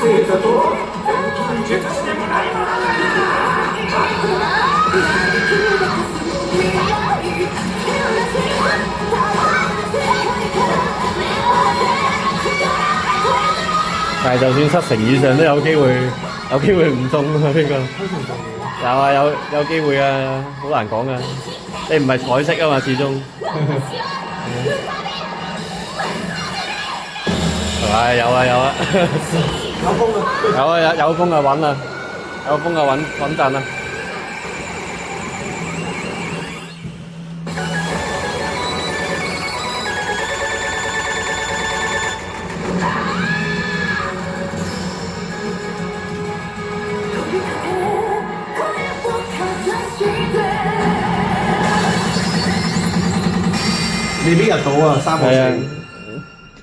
生だと本日してもらいます但係就算七成以上都有機會唔中啊！呢、個有啊，有機會啊，好難講啊！你唔係彩色啊嘛，始終係有啊有啊，有風啊！有啊有風啊穩啊，有風啊穩陣啊！未必入到啊，3個4。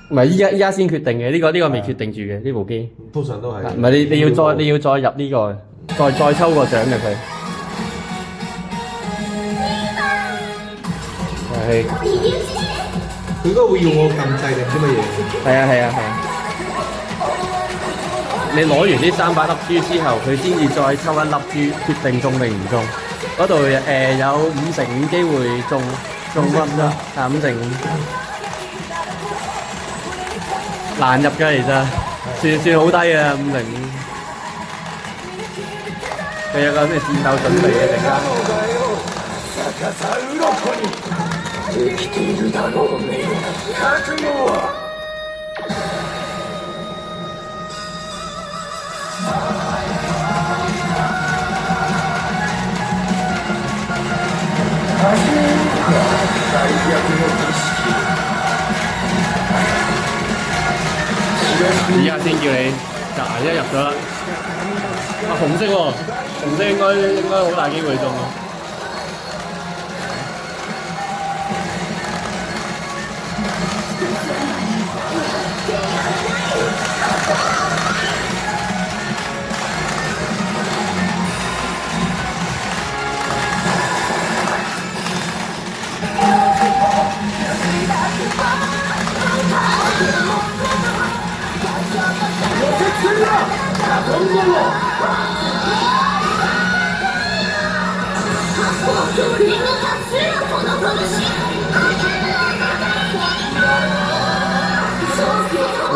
唔係依家先決定嘅，呢個未決定住嘅呢部機。通常都係。唔係你要再入呢個，再抽個獎嘅佢。係。佢應該會要我撳掣定唔知乜嘢？係啊！你攞完呢300粒珠之後，佢先至再抽一粒珠，決定中定唔中。嗰度有5成5機會中乜啦？啊5成5，難入㗎其實，算好低啊5成5。佢有個咩戰鬥準備嘅陣間。生きているだろうね。覚悟は。始めるか、最悪の儀式。而家先叫你一入咗啦。啊紅色喎，紅色應該好大機會中喎。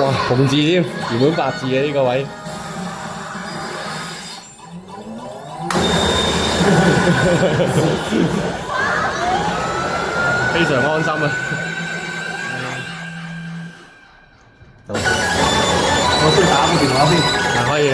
哇，紅字添，原本白字嘅呢個位，非常安心啊！我先打個電話先。可以。